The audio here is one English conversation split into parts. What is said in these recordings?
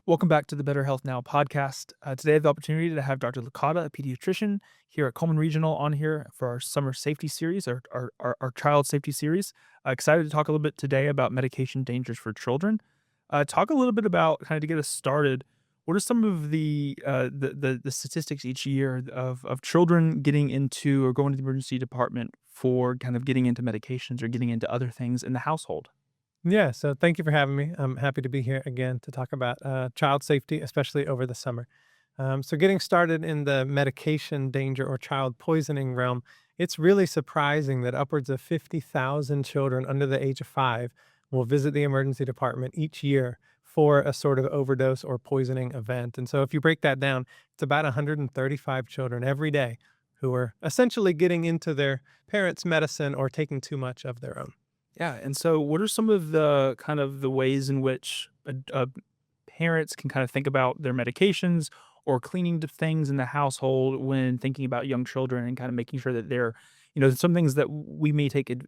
Welcome back to the Better Health Now podcast. Today, I have the opportunity to have Dr. Licata, a pediatrician here at Coleman Regional, on here for our summer safety series, our child safety series. Excited to talk a little bit today about medication dangers for children. Talk a little bit about kind of to get us started. What are some of the statistics each year of children getting into or going to the emergency department for kind of getting into medications or getting into other things in the household? Yeah, so thank you for having me. I'm happy to be here again to talk about child safety, especially over the summer. So, getting started in the medication danger or child poisoning realm, it's really surprising that upwards of 50,000 children under the age of 5 will visit the emergency department each year for a sort of overdose or poisoning event. And so, if you break that down, it's about 135 children every day who are essentially getting into their parents' medicine or taking too much of their own. Yeah, and so what are some of the kind of the ways in which parents can kind of think about their medications or cleaning the things in the household when thinking about young children and kind of making sure that they're, some things that we may take it,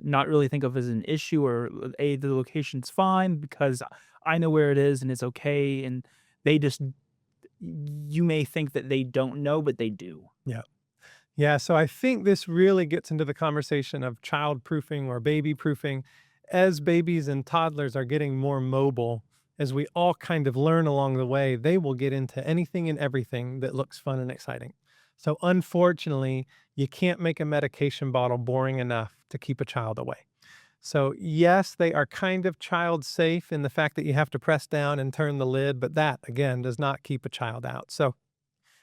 not really think of as an issue or the location's fine because I know where it is and it's okay, and they just you may think that they don't know, but they do. Yeah. Yeah, so I think this really gets into the conversation of child proofing or baby proofing. As babies and toddlers are getting more mobile, as we all kind of learn along the way, they will get into anything and everything that looks fun and exciting. So, unfortunately, you can't make a medication bottle boring enough to keep a child away. So, yes, they are kind of child safe in the fact that you have to press down and turn the lid, but that, again, does not keep a child out. So,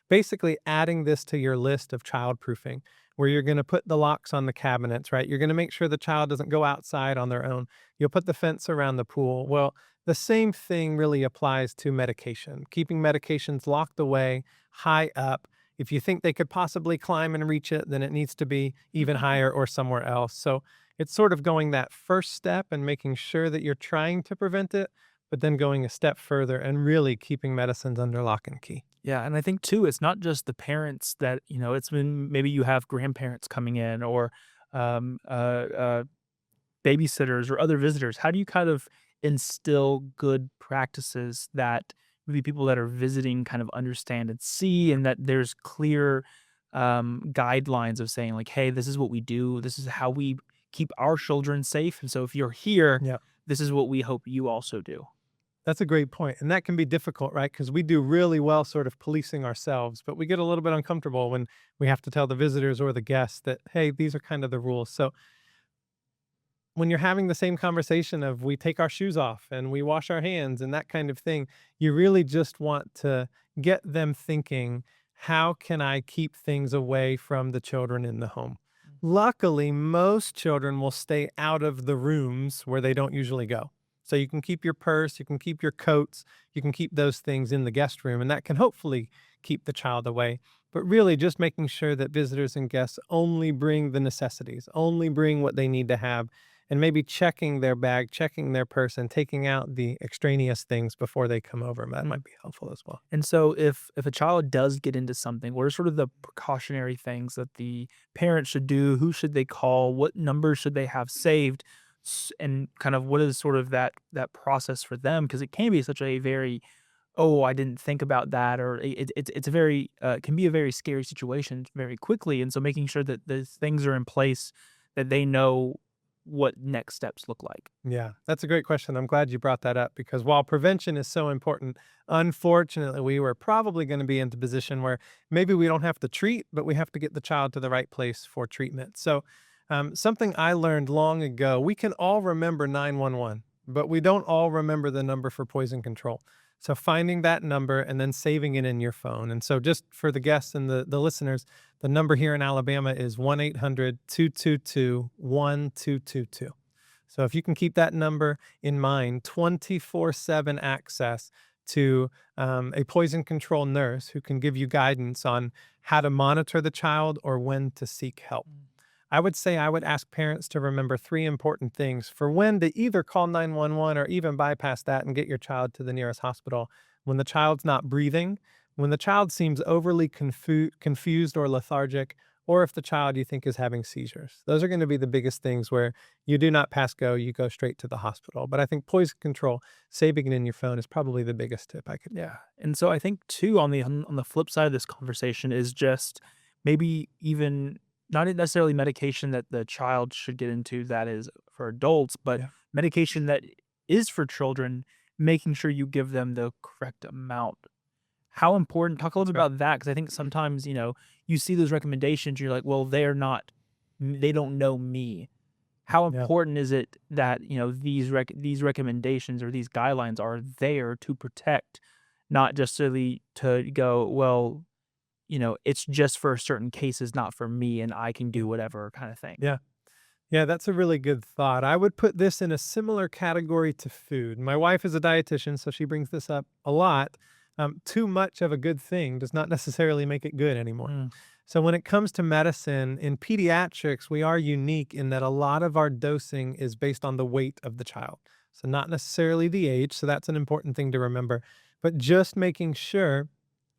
basically adding this to your list of childproofing, where you're going to put the locks on the cabinets, right? You're going to make sure the child doesn't go outside on their own. You'll put the fence around the pool. Well, the same thing really applies to medication, keeping medications locked away, high up. If you think they could possibly climb and reach it, then it needs to be even higher or somewhere else. So it's sort of going that first step and making sure that you're trying to prevent it, but then going a step further and really keeping medicines under lock and key. Yeah, and I think too, it's not just the parents that, it's when maybe you have grandparents coming in or um, uh, uh, babysitters or other visitors. How do you kind of instill good practices that maybe people that are visiting kind of understand and see, and that there's clear guidelines of saying, like, hey, this is what we do, this is how we keep our children safe. And so if you're here, Yeah. this is what we hope you also do. That's a great point, and that can be difficult, right? Because we do really well sort of policing ourselves, but we get a little bit uncomfortable when we have to tell the visitors or the guests that, "Hey, these are kind of the rules." So, when you're having the same conversation of we take our shoes off and we wash our hands and that kind of thing, you really just want to get them thinking, "How can I keep things away from the children in the home?" Luckily, most children will stay out of the rooms where they don't usually go. So you can keep your purse, you can keep your coats, you can keep those things in the guest room, and that can hopefully keep the child away. But really, just making sure that visitors and guests only bring the necessities, only bring what they need to have, and maybe checking their bag, checking their purse, and taking out the extraneous things before they come over. That might be helpful as well. And so if a child does get into something, what are sort of the precautionary things that the parents should do? Who should they call? What numbers should they have saved? And kind of what is sort of that process for them? Because it can be such a very, oh, I didn't think about that, or it's a very it can be a very scary situation very quickly. And so making sure that the things are in place that they know what next steps look like. Yeah, that's a great question. I'm glad you brought that up because while prevention is so important, unfortunately, we were probably going to be in the position where maybe we don't have to treat, but we have to get the child to the right place for treatment. So, something I learned long ago, we can all remember 911, but we don't all remember the number for poison control. So, finding that number and then saving it in your phone. And so, just for the guests and the listeners, the number here in Alabama is 1-800-222-1222. So if you can keep that number in mind, 24/7 access to a poison control nurse who can give you guidance on how to monitor the child or when to seek help. I would say I would ask parents to remember three important things for when to either call 911 or even bypass that and get your child to the nearest hospital. When the child's not breathing, when the child seems overly confused or lethargic, or if the child you think is having seizures. Those are going to be the biggest things where you do not pass go, you go straight to the hospital. But I think poison control, saving it in your phone is probably the biggest tip I could. Yeah, and so I think too on the flip side of this conversation is just maybe even not necessarily medication that the child should get into that is for adults, but Yeah. medication that is for children, making sure you give them the correct amount. How important talk a little That's bit right. about that because I think sometimes, you see those recommendations, you're like, "Well, they don't know me." How Yeah. important is it that, these recommendations or these guidelines are there to protect, not just really to go, "Well, it's just for certain cases, not for me, and I can Yeah. do whatever," kinda thing. Yeah. Yeah, that's a really good thought. I would put this in a similar category to food. My wife is a dietitian, so she brings this up a lot. Too much of a good thing does not necessarily make it good anymore. Mm, So, when it comes to medicine, in pediatrics, we are unique in that a lot of our dosing is based on the weight of the child. So, not necessarily the age. So, that's an important thing to remember. But just making sure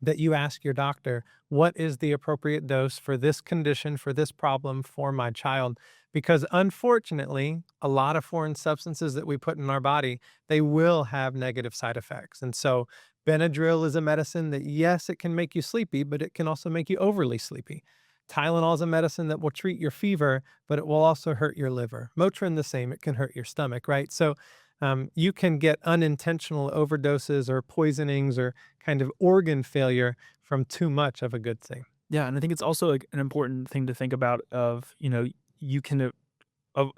that you ask your doctor, what is the appropriate dose for this condition, for this problem for my child? Because unfortunately, a lot of foreign substances that we put in our body, they will have negative side effects. And so Benadryl is a medicine that, yes, it can make you sleepy, but it can also make you overly sleepy. Tylenol is a medicine that will treat your fever, but it will also hurt your liver. Motrin, the same, it can hurt your stomach, right? So you can get unintentional overdoses or poisonings or kind of organ failure from too much of a good thing. yeah, and I think it's also, like, an important thing to think about of, you can, of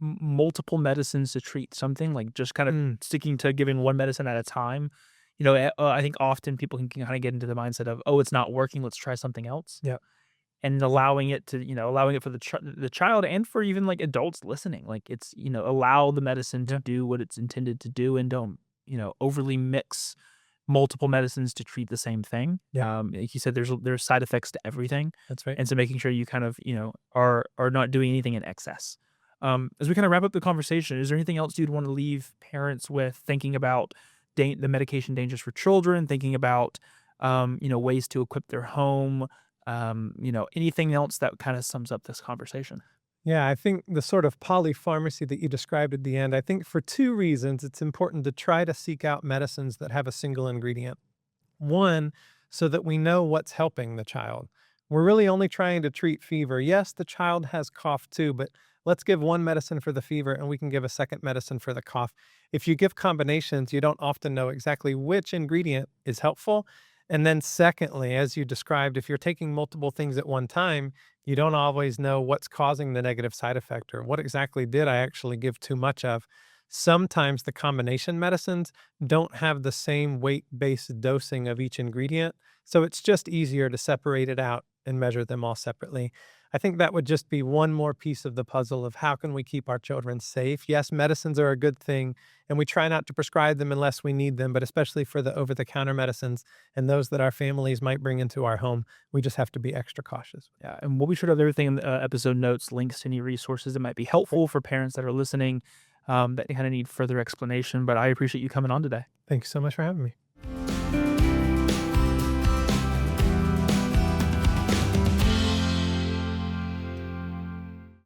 multiple medicines to treat something, like, just kind of Mm, sticking to giving one medicine at a time. I think often people can kinda get into the mindset of, "Oh, it's not working, let's try something else." yeah, And allowing it for the child and for even, like, adults listening, like, allow the medicine to yeah, do what it's intended to do and don't, overly mix multiple medicines to treat the same thing. yeah, Like you said, there's side effects to everything, that's right. and so making sure you kind of, are not doing anything in excess. As we kinda wrap up the conversation, is there anything else you'd wanna leave parents with thinking about the medication dangers for children, thinking about, ways to equip their home, anything else that kinda sums up this conversation? Yeah, I think the sort of polypharmacy that you described at the end, I think for two reasons, it's important to try to seek out medicines that have a single ingredient. One, so that we know what's helping the child. We're really only trying to treat fever. Yes, the child has cough too, but let's give one medicine for the fever and we can give a second medicine for the cough. If you give combinations, you don't often know exactly which ingredient is helpful. And then, secondly, as you described, if you're taking multiple things at one time, you don't always know what's causing the negative side effect or what exactly did I actually give too much of. Sometimes the combination medicines don't have the same weight-based dosing of each ingredient, so it's just easier to separate it out and measure them all separately. I think that would just be one more piece of the puzzle of how can we keep our children safe. Yes, medicines are a good thing, and we try not to prescribe them unless we need them, but especially for the over-the-counter medicines and those that our families might bring into our home, we just have to be extra cautious. Yeah, and we'll be sure to have everything in the episode notes, links to any resources that might be helpful for parents that are listening, that kinda need further explanation, but I appreciate you coming on today. Thanks so much for having me.